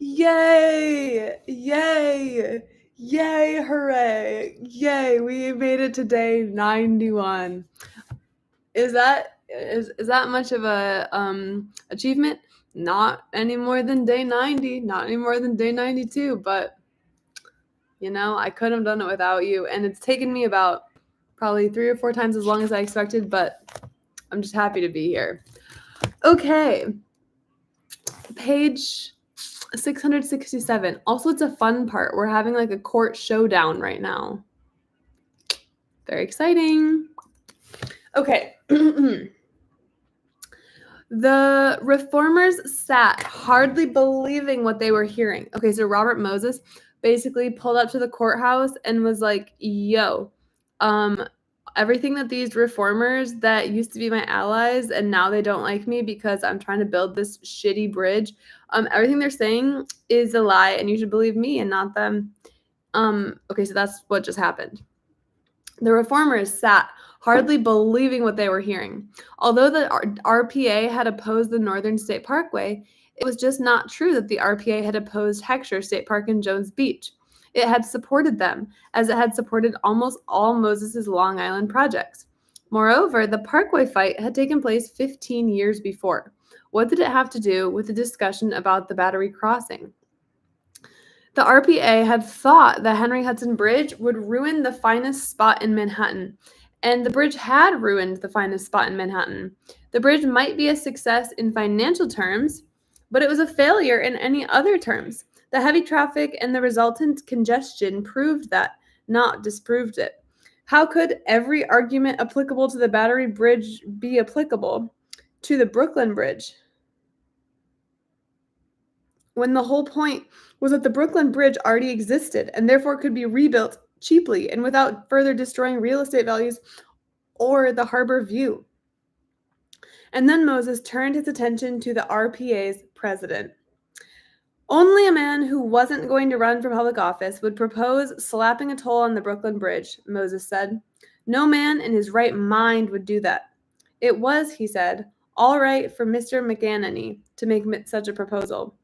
Yay! Yay! Yay! Hooray! Yay! We made it to day 91. Is that much of a achievement? Not any more than day 90, not any more than day 92, but I couldn't have done it without you, and it's taken me about probably 3 or 4 times as long as I expected, but I'm just happy to be here. Okay. Page 667. Also, it's a fun part. We're having like a court showdown right now. Very exciting. Okay. The reformers sat, hardly believing what they were hearing. Okay, so Robert Moses basically pulled up to the courthouse and was like, yo, everything that these reformers that used to be my allies and now they don't like me because I'm trying to build this shitty bridge, everything they're saying is a lie and you should believe me and not them. Okay, so that's what just happened. The reformers sat, hardly believing what they were hearing. Although the RPA had opposed the Northern State Parkway, it was just not true that the RPA had opposed Heckscher State Park and Jones Beach. It had supported them, as it had supported almost all Moses's Long Island projects. Moreover, the Parkway fight had taken place 15 years before. What did it have to do with the discussion about the Battery Crossing? The RPA had thought the Henry Hudson Bridge would ruin the finest spot in Manhattan, and the bridge had ruined the finest spot in Manhattan. The bridge might be a success in financial terms, but it was a failure in any other terms. The heavy traffic and the resultant congestion proved that, not disproved it. How could every argument applicable to the Battery Bridge be applicable to the Brooklyn Bridge, when the whole point was that the Brooklyn Bridge already existed and therefore could be rebuilt cheaply and without further destroying real estate values or the harbor view? And then Moses turned his attention to the RPA's president. Only a man who wasn't going to run for public office would propose slapping a toll on the Brooklyn Bridge, Moses said. No man in his right mind would do that. It was, he said, all right for Mr. McAnany to make such a proposal.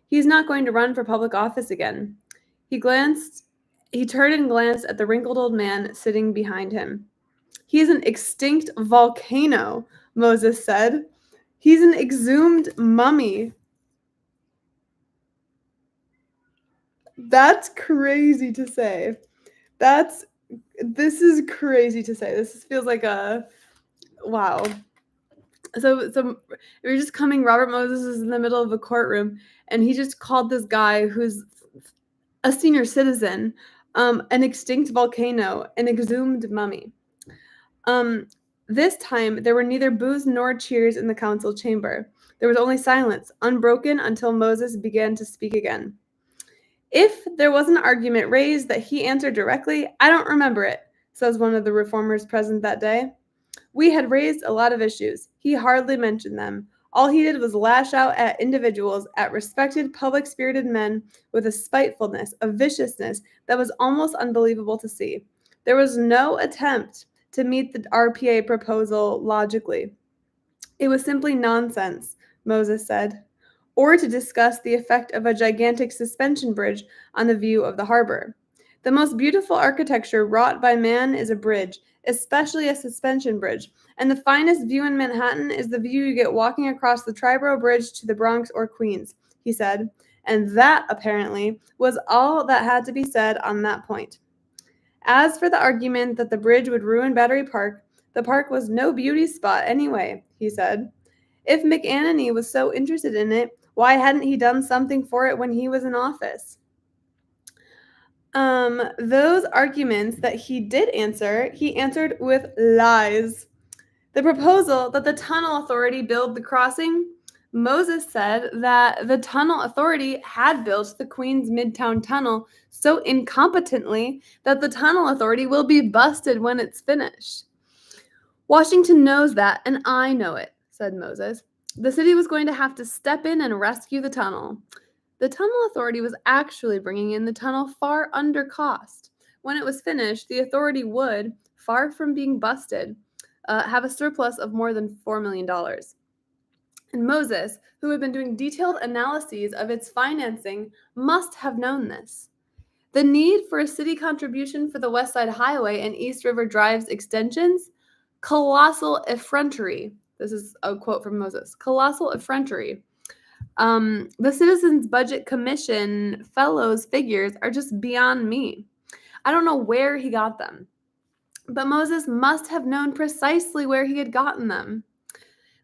He's not going to run for public office again. He turned and glanced at the wrinkled old man sitting behind him. He's an extinct volcano, Moses said. He's an exhumed mummy. That's crazy to say. This is crazy to say. This feels like a wow. So we're just coming. Robert Moses is in the middle of a courtroom, and he just called this guy who's a senior citizen, an extinct volcano, an exhumed mummy. This time there were neither boos nor cheers in the council chamber. There was only silence, unbroken until Moses began to speak again. If there was an argument raised that he answered directly, I don't remember it, says one of the reformers present that day. We had raised a lot of issues. He hardly mentioned them. All he did was lash out at individuals, at respected, public-spirited men with a spitefulness, a viciousness that was almost unbelievable to see. There was no attempt to meet the RPA proposal logically. It was simply nonsense, Moses said. Or to discuss the effect of a gigantic suspension bridge on the view of the harbor. The most beautiful architecture wrought by man is a bridge, especially a suspension bridge, and the finest view in Manhattan is the view you get walking across the Triborough Bridge to the Bronx or Queens, he said, and that, apparently, was all that had to be said on that point. As for the argument that the bridge would ruin Battery Park, the park was no beauty spot anyway, he said. If McAnany was so interested in it, why hadn't he done something for it when he was in office? Those arguments that he did answer, he answered with lies. The proposal that the tunnel authority build the crossing, Moses said that the tunnel authority had built the Queens Midtown Tunnel so incompetently that the tunnel authority will be busted when it's finished. Washington knows that, and I know it, said Moses. The city was going to have to step in and rescue the tunnel. The tunnel authority was actually bringing in the tunnel far under cost. When it was finished, the authority would, far from being busted, have a surplus of more than $4 million. And Moses, who had been doing detailed analyses of its financing, must have known this. The need for a city contribution for the West Side Highway and East River Drive's extensions? Colossal effrontery. This is a quote from Moses. Colossal effrontery. The Citizens Budget Commission fellows' figures are just beyond me. I don't know where he got them, but Moses must have known precisely where he had gotten them.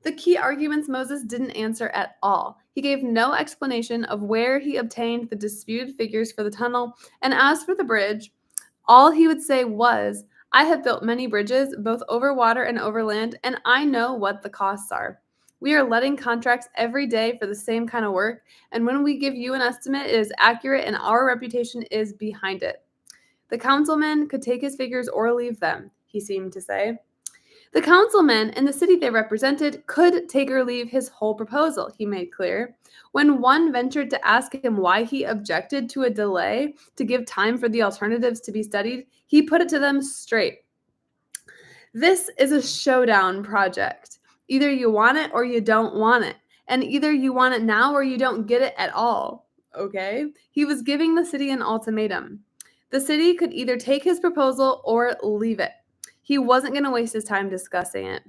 The key arguments Moses didn't answer at all. He gave no explanation of where he obtained the disputed figures for the tunnel, and as for the bridge, all he would say was, I have built many bridges, both over water and over land, and I know what the costs are. We are letting contracts every day for the same kind of work, and when we give you an estimate, it is accurate and our reputation is behind it. The councilman could take his figures or leave them, he seemed to say. The councilmen and the city they represented could take or leave his whole proposal, he made clear. When one ventured to ask him why he objected to a delay to give time for the alternatives to be studied, he put it to them straight. This is a showdown project. Either you want it or you don't want it. And either you want it now or you don't get it at all. Okay? He was giving the city an ultimatum. The city could either take his proposal or leave it. He wasn't going to waste his time discussing it.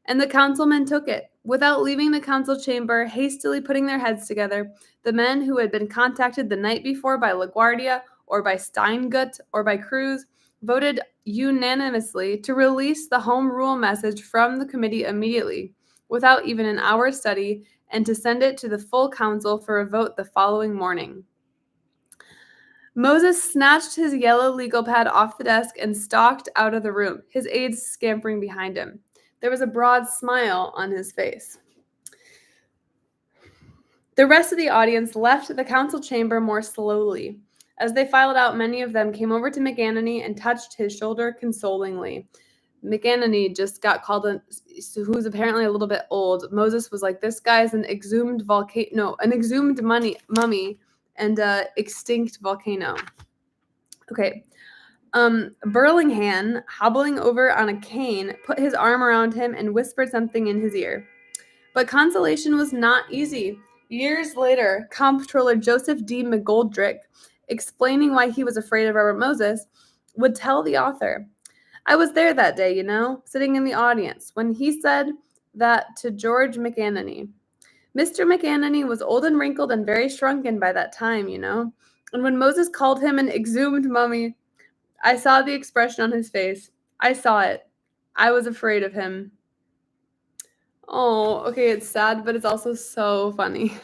And the councilmen took it. Without leaving the council chamber, hastily putting their heads together, the men who had been contacted the night before by LaGuardia or by Steingut or by Cruz voted unanimously to release the home rule message from the committee immediately, without even an hour's study, and to send it to the full council for a vote the following morning. Moses snatched his yellow legal pad off the desk and stalked out of the room, his aides scampering behind him. There was a broad smile on his face. The rest of the audience left the council chamber more slowly. As they filed out, many of them came over to McAnany and touched his shoulder consolingly. McAnany just got called, who's apparently a little bit old. Moses was like, this guy's an exhumed mummy and extinct volcano. Okay. Burlinghan, hobbling over on a cane, put his arm around him and whispered something in his ear. But consolation was not easy. Years later, Comptroller Joseph D. McGoldrick, explaining why he was afraid of Robert Moses, would tell the author, I was there that day, sitting in the audience, when he said that to George McAnany. Mr. McAnany was old and wrinkled and very shrunken by that time, And when Moses called him an exhumed mummy, I saw the expression on his face. I saw it. I was afraid of him. Oh, okay, it's sad, but it's also so funny.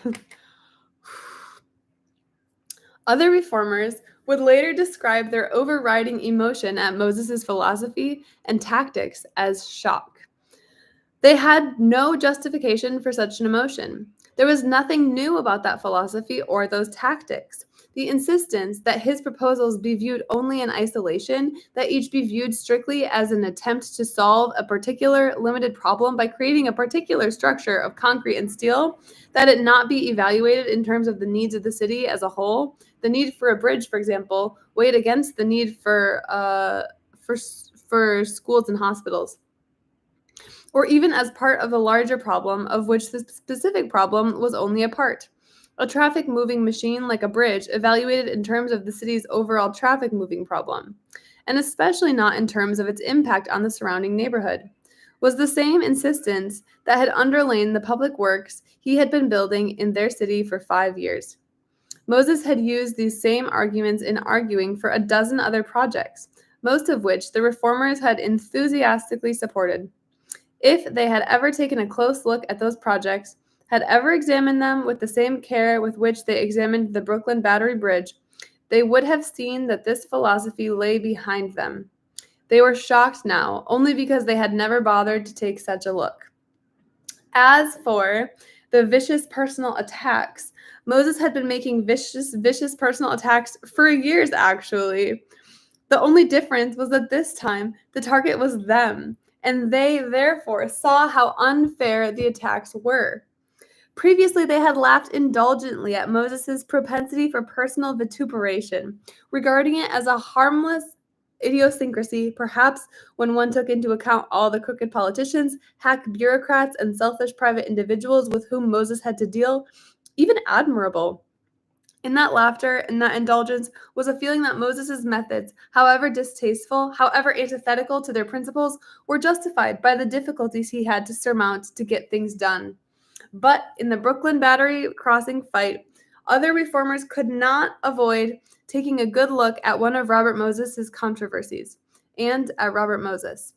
Other reformers would later describe their overriding emotion at Moses' philosophy and tactics as shock. They had no justification for such an emotion. There was nothing new about that philosophy or those tactics. The insistence that his proposals be viewed only in isolation, that each be viewed strictly as an attempt to solve a particular limited problem by creating a particular structure of concrete and steel, that it not be evaluated in terms of the needs of the city as a whole. The need for a bridge, for example, weighed against the need for schools and hospitals. Or even as part of a larger problem of which the specific problem was only a part. A traffic moving machine like a bridge evaluated in terms of the city's overall traffic moving problem, and especially not in terms of its impact on the surrounding neighborhood, was the same insistence that had underlain the public works he had been building in their city for 5 years. Moses had used these same arguments in arguing for a dozen other projects, most of which the reformers had enthusiastically supported. If they had ever taken a close look at those projects, had ever examined them with the same care with which they examined the Brooklyn Battery Bridge, they would have seen that this philosophy lay behind them. They were shocked now, only because they had never bothered to take such a look. As for the vicious personal attacks, Moses had been making vicious personal attacks for years, actually. The only difference was that this time the target was them, and they therefore saw how unfair the attacks were. Previously, they had laughed indulgently at Moses' propensity for personal vituperation, regarding it as a harmless idiosyncrasy, perhaps when one took into account all the crooked politicians, hack bureaucrats, and selfish private individuals with whom Moses had to deal, even admirable. In that laughter and that indulgence was a feeling that Moses' methods, however distasteful, however antithetical to their principles, were justified by the difficulties he had to surmount to get things done. But in the Brooklyn Battery crossing fight, other reformers could not avoid taking a good look at one of Robert Moses' controversies, and at Robert Moses.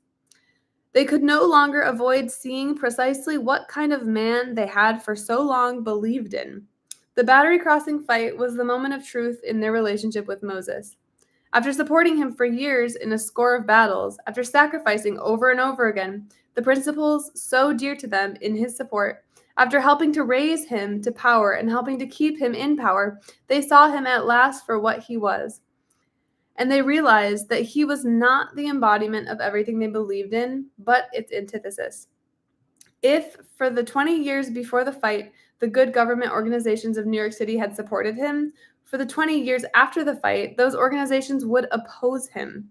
They could no longer avoid seeing precisely what kind of man they had for so long believed in. The Battery Crossing fight was the moment of truth in their relationship with Moses. After supporting him for years in a score of battles, after sacrificing over and over again the principles so dear to them in his support, after helping to raise him to power and helping to keep him in power, they saw him at last for what he was. And they realized that he was not the embodiment of everything they believed in, but its antithesis. If, for the 20 years before the fight, the good government organizations of New York City had supported him, for the 20 years after the fight, those organizations would oppose him.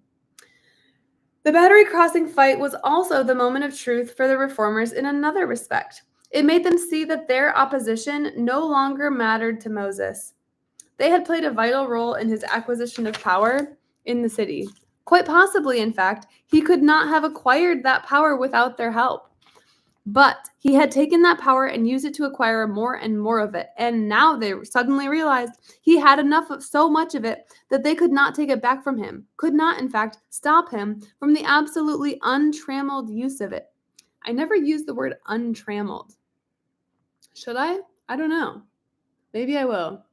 The Battery Crossing fight was also the moment of truth for the reformers in another respect. It made them see that their opposition no longer mattered to Moses. They had played a vital role in his acquisition of power in the city. Quite possibly, in fact, he could not have acquired that power without their help. But he had taken that power and used it to acquire more and more of it. And now they suddenly realized he had enough of so much of it that they could not take it back from him, could not, in fact, stop him from the absolutely untrammeled use of it. I never use the word untrammeled. Should I? I don't know. Maybe I will.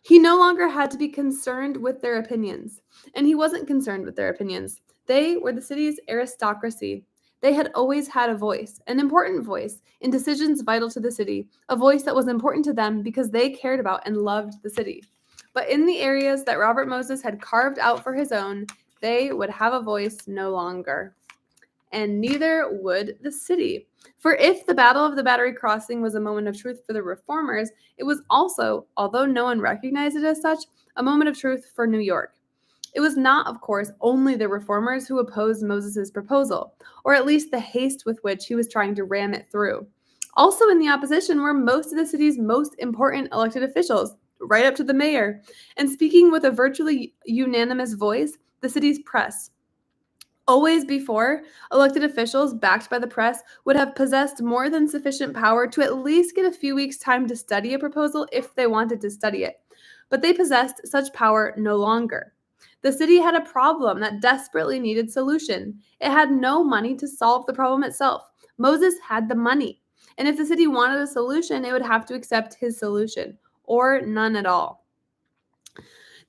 He no longer had to be concerned with their opinions, and he wasn't concerned with their opinions. They were the city's aristocracy. They had always had a voice, an important voice, in decisions vital to the city, a voice that was important to them because they cared about and loved the city. But in the areas that Robert Moses had carved out for his own, they would have a voice no longer. And neither would the city. For if the Battle of the Battery Crossing was a moment of truth for the reformers, it was also, although no one recognized it as such, a moment of truth for New York. It was not, of course, only the reformers who opposed Moses' proposal, or at least the haste with which he was trying to ram it through. Also in the opposition were most of the city's most important elected officials, right up to the mayor, and speaking with a virtually unanimous voice, the city's press. Always before, elected officials, backed by the press, would have possessed more than sufficient power to at least get a few weeks' time to study a proposal if they wanted to study it. But they possessed such power no longer. The city had a problem that desperately needed solution. It had no money to solve the problem itself. Moses had the money. And if the city wanted a solution, it would have to accept his solution, or none at all.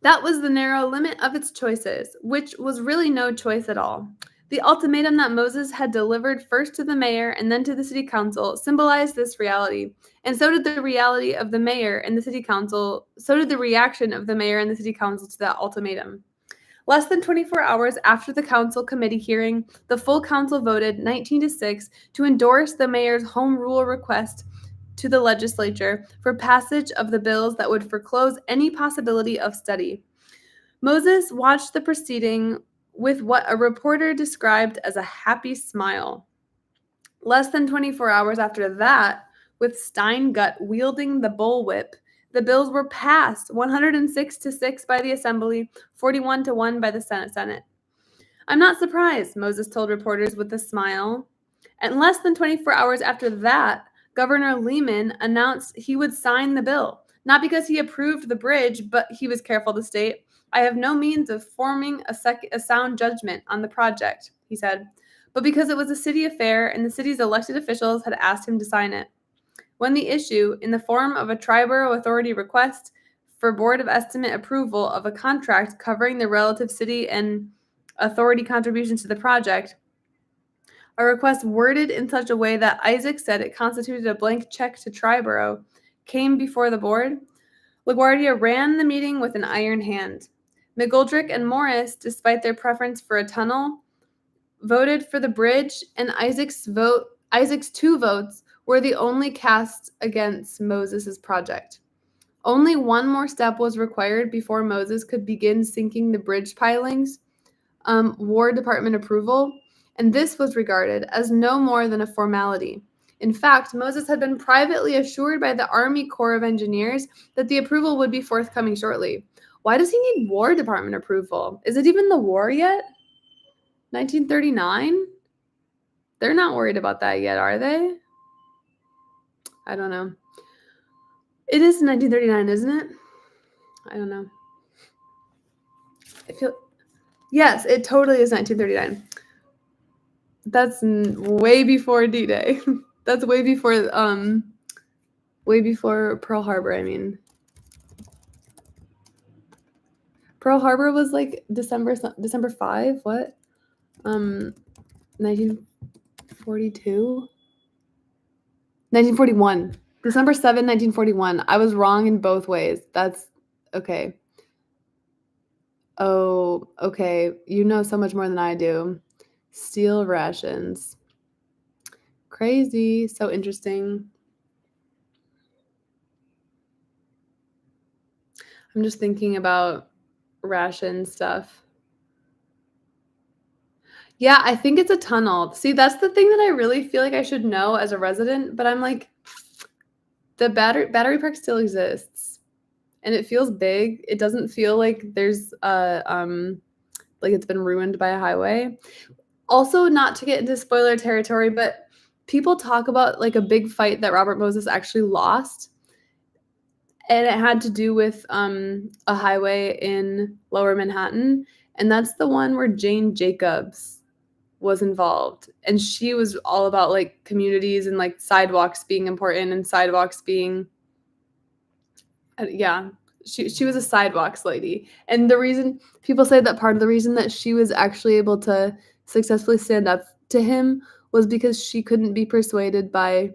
That was the narrow limit of its choices, which was really no choice at all. The ultimatum that Moses had delivered first to the mayor and then to the city council symbolized this reality, and so did the reality of the mayor and the city council, so did the reaction of the mayor and the city council to that ultimatum. Less than 24 hours after the council committee hearing, the full council voted 19-6 to endorse the mayor's home rule request to the legislature for passage of the bills that would foreclose any possibility of study. Moses watched the proceeding with what a reporter described as a happy smile. Less than 24 hours after that, with Steingut wielding the bullwhip, the bills were passed 106-6 by the Assembly, 41-1 by the Senate. I'm not surprised, Moses told reporters with a smile. And less than 24 hours after that, Governor Lehman announced he would sign the bill, not because he approved the bridge, but he was careful to state, I have no means of forming a sound judgment on the project, he said, but because it was a city affair and the city's elected officials had asked him to sign it. When the issue, in the form of a Triborough Authority request for Board of Estimate approval of a contract covering the relative city and authority contributions to the project, a request worded in such a way that Isaac said it constituted a blank check to Triborough, came before the board, LaGuardia ran the meeting with an iron hand. McGoldrick and Morris, despite their preference for a tunnel, voted for the bridge, and Isaac's 2 votes were the only cast against Moses' project. Only one more step was required before Moses could begin sinking the bridge pilings. War Department approval, and this was regarded as no more than a formality. In fact, Moses had been privately assured by the Army Corps of Engineers that the approval would be forthcoming shortly. Why does he need War Department approval? Is it even the war yet? 1939? They're not worried about that yet, are they? I don't know. It is 1939, isn't it? I don't know. Yes, it totally is 1939. That's way before D-Day. That's way before Pearl Harbor, I mean. Pearl Harbor was like December 5, what? 1942? 1941. December 7, 1941. I was wrong in both ways. That's okay. Oh, okay. You know so much more than I do. Steel rations. Crazy. So interesting. I'm just thinking about ration stuff. Yeah, I think it's a tunnel. See, that's the thing that I really feel like I should know as a resident, but I'm like, the battery park still exists, and it feels big. It doesn't feel like there's like it's been ruined by a highway. Also, not to get into spoiler territory, but people talk about like a big fight that Robert Moses actually lost, and it had to do with a highway in Lower Manhattan, and that's the one where Jane Jacobs was involved, and she was all about like communities and like sidewalks being important and sidewalks being yeah, she was a sidewalks lady. And the reason people say that part of the reason that she was actually able to successfully stand up to him was because she couldn't be persuaded by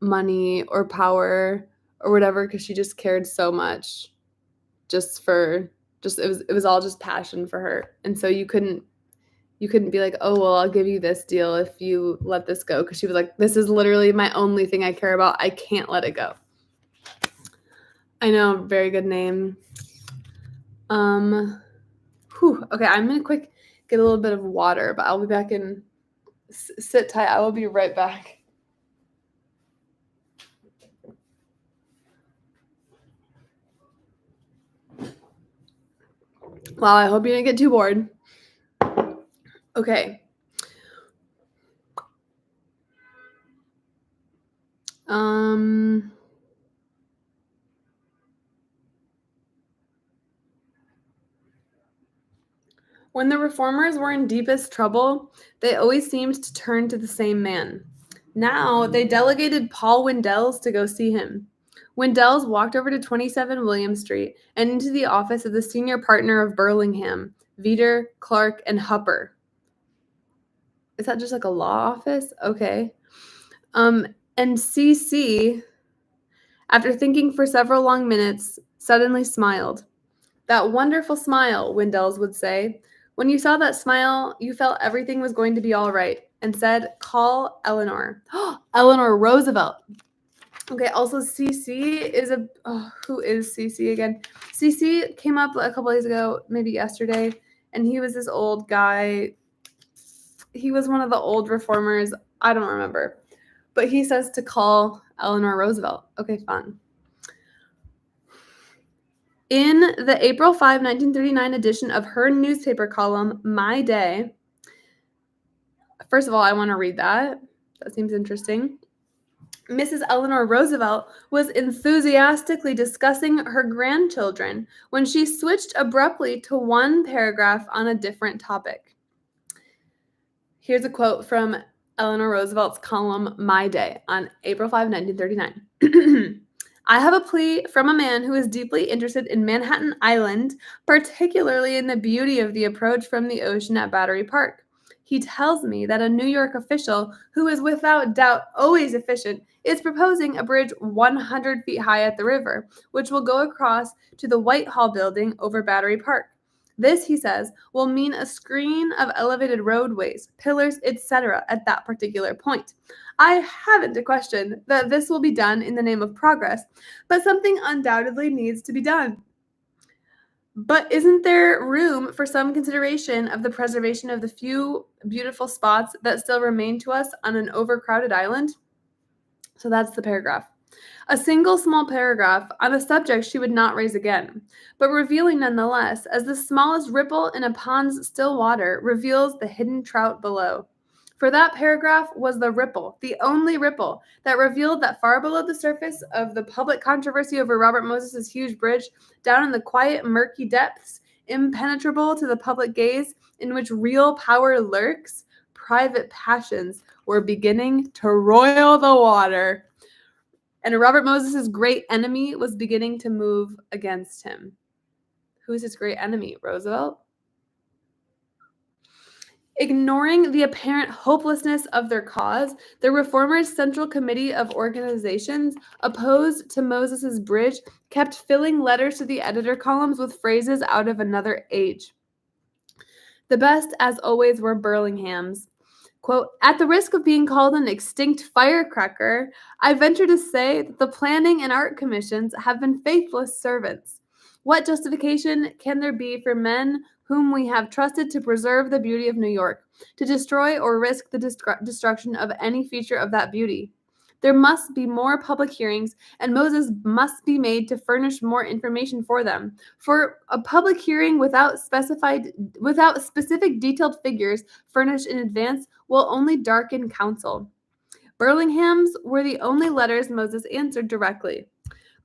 money or power or whatever, because she just cared so much it was all just passion for her. And so you couldn't be like, oh, well, I'll give you this deal if you let this go. Because she was like, this is literally my only thing I care about. I can't let it go. I know, very good name. Okay, I'm going to get a little bit of water, but I'll be back in, sit tight. I will be right back. Wow, I hope you didn't get too bored. Okay. When the reformers were in deepest trouble, they always seemed to turn to the same man. Now they delegated Paul Windells to go see him. Windells walked over to 27 William Street and into the office of the senior partner of Burlingham, Veeder, Clark, and Hupper. Is that just like a law office? Okay. And CC, after thinking for several long minutes, suddenly smiled. That wonderful smile, Windells would say. When you saw that smile, you felt everything was going to be all right, and said, call Eleanor. Eleanor Roosevelt. Okay, also CC is who is CC again? CC came up a couple days ago, maybe yesterday, and he was this old guy. He was one of the old reformers. I don't remember. But he says to call Eleanor Roosevelt. Okay, fun. In the April 5, 1939 edition of her newspaper column, My Day, first of all, I want to read that. That seems interesting. Mrs. Eleanor Roosevelt was enthusiastically discussing her grandchildren when she switched abruptly to one paragraph on a different topic. Here's a quote from Eleanor Roosevelt's column, My Day, on April 5, 1939. I have a plea from a man who is deeply interested in Manhattan Island, particularly in the beauty of the approach from the ocean at Battery Park. He tells me that a New York official, who is without doubt always efficient, is proposing a bridge 100 feet high at the river, which will go across to the Whitehall building over Battery Park. This, he says, will mean a screen of elevated roadways, pillars, etc. at that particular point. I haven't a question that this will be done in the name of progress, but something undoubtedly needs to be done. But isn't there room for some consideration of the preservation of the few beautiful spots that still remain to us on an overcrowded island? So that's the paragraph. A single small paragraph on a subject she would not raise again, but revealing nonetheless, as the smallest ripple in a pond's still water reveals the hidden trout below. For that paragraph was the ripple, the only ripple, that revealed that far below the surface of the public controversy over Robert Moses's huge bridge, down in the quiet, murky depths, impenetrable to the public gaze, in which real power lurks, private passions were beginning to roil the water. And Robert Moses's great enemy was beginning to move against him. Who's his great enemy? Roosevelt? Ignoring the apparent hopelessness of their cause, the Reformers' Central Committee of Organizations, opposed to Moses's bridge, kept filling letters to the editor columns with phrases out of another age. The best, as always, were Burlingham's. Quote, at the risk of being called an extinct firecracker, I venture to say that the Planning and Art Commissions have been faithless servants. What justification can there be for men whom we have trusted to preserve the beauty of New York, to destroy or risk the destruction of any feature of that beauty? There must be more public hearings, and Moses must be made to furnish more information for them. For a public hearing without specific detailed figures furnished in advance will only darken counsel. Burlingham's were the only letters Moses answered directly.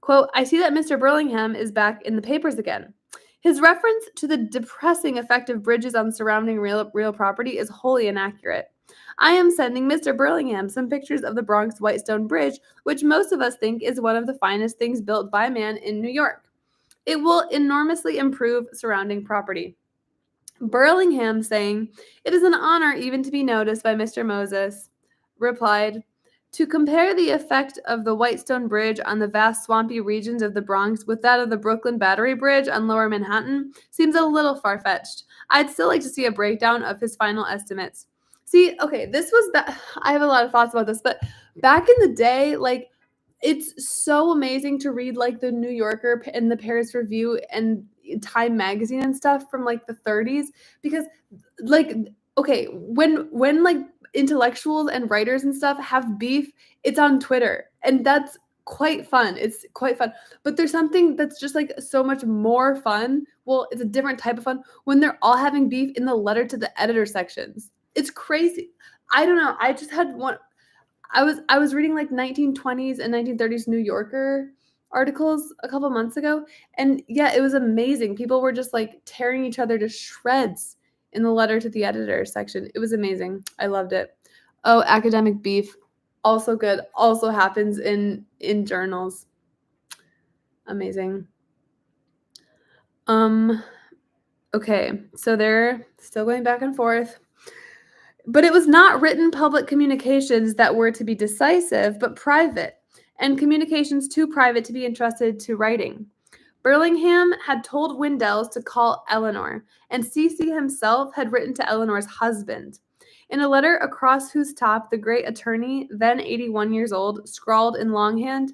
Quote, I see that Mr. Burlingham is back in the papers again. His reference to the depressing effect of bridges on surrounding real property is wholly inaccurate. I am sending Mr. Burlingham some pictures of the Bronx Whitestone Bridge, which most of us think is one of the finest things built by man in New York. It will enormously improve surrounding property. Burlingham, saying, it is an honor even to be noticed by Mr. Moses, replied, to compare the effect of the Whitestone Bridge on the vast swampy regions of the Bronx with that of the Brooklyn Battery Bridge on Lower Manhattan seems a little far-fetched. I'd still like to see a breakdown of his final estimates. See, okay, I have a lot of thoughts about this, but back in the day, like, it's so amazing to read, like, the New Yorker and the Paris Review and Time Magazine and stuff from, like, the 30s, because, like, okay, when like, intellectuals and writers and stuff have beef, it's on Twitter, and that's quite fun. It's quite fun. But there's something that's just, like, so much more fun. Well, it's a different type of fun when they're all having beef in the letter to the editor sections. It's crazy. I don't know. I just had one. I was reading, like, 1920s and 1930s New Yorker articles a couple months ago, and yeah, it was amazing. People were just, like, tearing each other to shreds in the letter to the editor section. It was amazing. I loved it. Oh, academic beef, also good. Also happens in journals. Amazing. Okay, so they're still going back and forth. But it was not written public communications that were to be decisive, but private, and communications too private to be entrusted to writing. Burlingham had told Windels to call Eleanor, and C.C. himself had written to Eleanor's husband. In a letter across whose top the great attorney, then 81 years old, scrawled in longhand,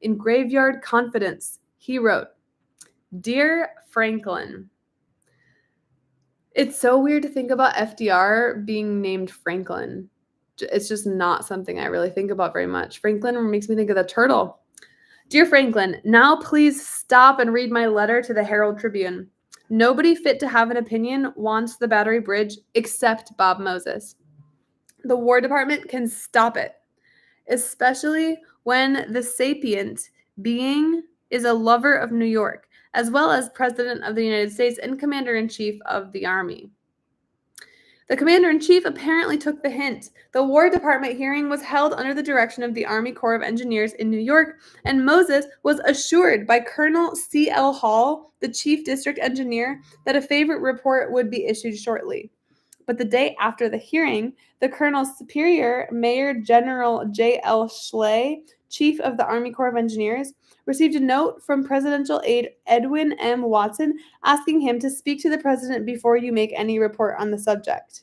in graveyard confidence, he wrote, Dear Franklin. It's so weird to think about FDR being named Franklin. It's just not something I really think about very much. Franklin makes me think of the turtle. Dear Franklin, now please stop and read my letter to the Herald Tribune. Nobody fit to have an opinion wants the Battery Bridge except Bob Moses. The War Department can stop it, especially when the sapient being is a lover of New York, as well as President of the United States and Commander-in-Chief of the Army. The Commander-in-Chief apparently took the hint. The War Department hearing was held under the direction of the Army Corps of Engineers in New York, and Moses was assured by Colonel C.L. Hall, the Chief District Engineer, that a favorite report would be issued shortly. But the day after the hearing, the Colonel's superior, Major General J.L. Schley, Chief of the Army Corps of Engineers, received a note from Presidential aide Edwin M. Watson asking him to speak to the president before you make any report on the subject.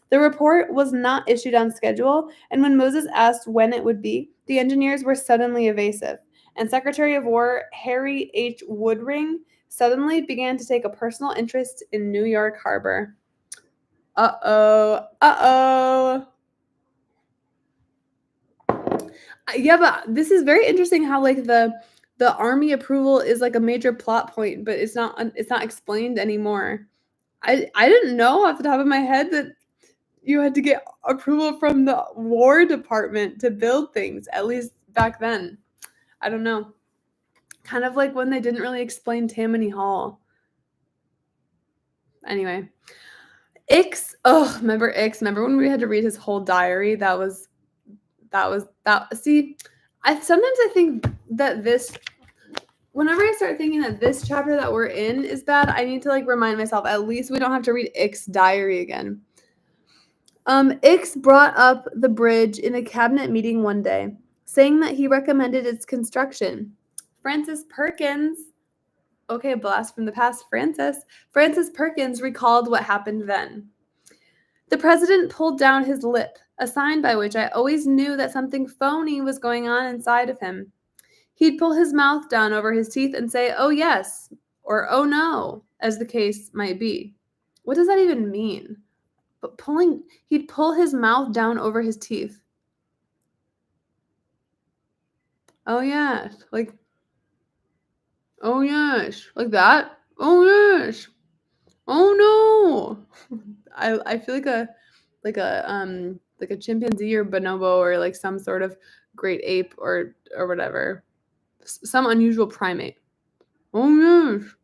The report was not issued on schedule, and when Moses asked when it would be, the engineers were suddenly evasive, and Secretary of War Harry H. Woodring suddenly began to take a personal interest in New York Harbor. Uh-oh. Uh-oh. Yeah, but this is very interesting how like the army approval is like a major plot point, but it's not explained anymore. I didn't know off the top of my head that you had to get approval from the War Department to build things, at least back then. I don't know. Kind of like when they didn't really explain Tammany Hall. Anyway, Ix. Oh, remember Ix? Remember when we had to read his whole diary? That. See, I think that this. Whenever I start thinking that this chapter that we're in is bad, I need to like remind myself. At least we don't have to read Ix's diary again. Ix brought up the bridge in a cabinet meeting one day, saying that he recommended its construction. Francis Perkins. Okay, a blast from the past, Francis. Francis Perkins recalled what happened then. The president pulled down his lip, a sign by which I always knew that something phony was going on inside of him. He'd pull his mouth down over his teeth and say, "Oh, yes," or "Oh, no," as the case might be. What does that even mean? But he'd pull his mouth down over his teeth. Oh, yeah. Like, oh, yes. Like that? Oh, yes. Oh, no. I feel like a chimpanzee or bonobo or like some sort of great ape or whatever. Some unusual primate. Oh, yes.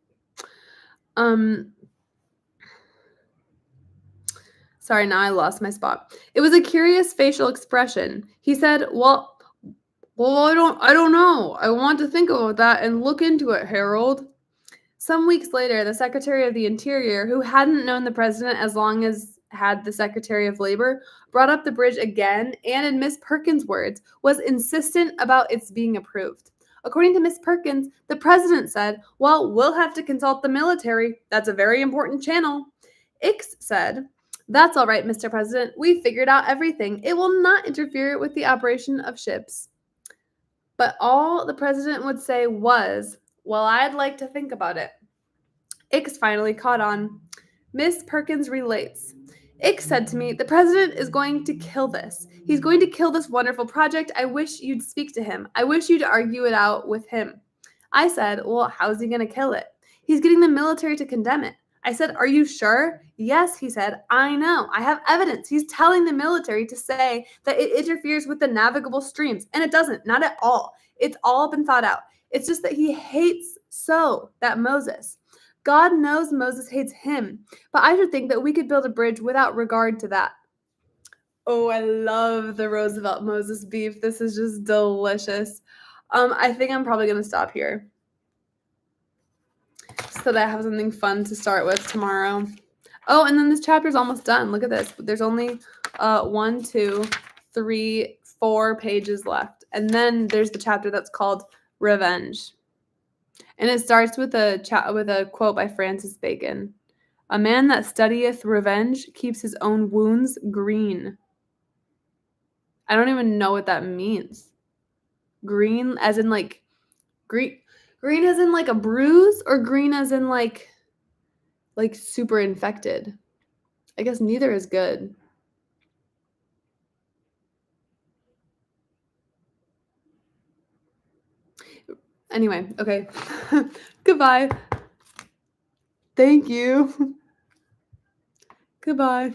Sorry, now I lost my spot. It was a curious facial expression. He said, well, I don't know. I want to think about that and look into it, Harold." Some weeks later, the Secretary of the Interior, who hadn't known the president as long as had the Secretary of Labor, brought up the bridge again and, in Miss Perkins' words, was insistent about its being approved. According to Miss Perkins, the president said, "Well, we'll have to consult the military. That's a very important channel." Ix said, "That's all right, Mr. President. We figured out everything. It will not interfere with the operation of ships." But all the president would say was, "Well, I'd like to think about it." Ix finally caught on. Miss Perkins relates. Ix said to me, "The president is going to kill this. He's going to kill this wonderful project. I wish you'd speak to him. I wish you'd argue it out with him." I said, "Well, how's he going to kill it?" "He's getting the military to condemn it." I said, "Are you sure?" "Yes," he said. "I know. I have evidence. He's telling the military to say that it interferes with the navigable streams, and it doesn't. Not at all. It's all been thought out. It's just that he hates that Moses. God knows Moses hates him, but I should think that we could build a bridge without regard to that." Oh, I love the Roosevelt Moses beef. This is just delicious. I think I'm probably going to stop here so that I have something fun to start with tomorrow. Oh, and then this chapter's almost done. Look at this. There's only 1, 2, 3, 4 pages left. And then there's the chapter that's called Revenge. And it starts with a quote by Francis Bacon. "A man that studieth revenge keeps his own wounds green." I don't even know what that means. Green as in like green as in like a bruise, or green as in like super infected? I guess neither is good. Anyway, okay. Goodbye. Thank you. Goodbye.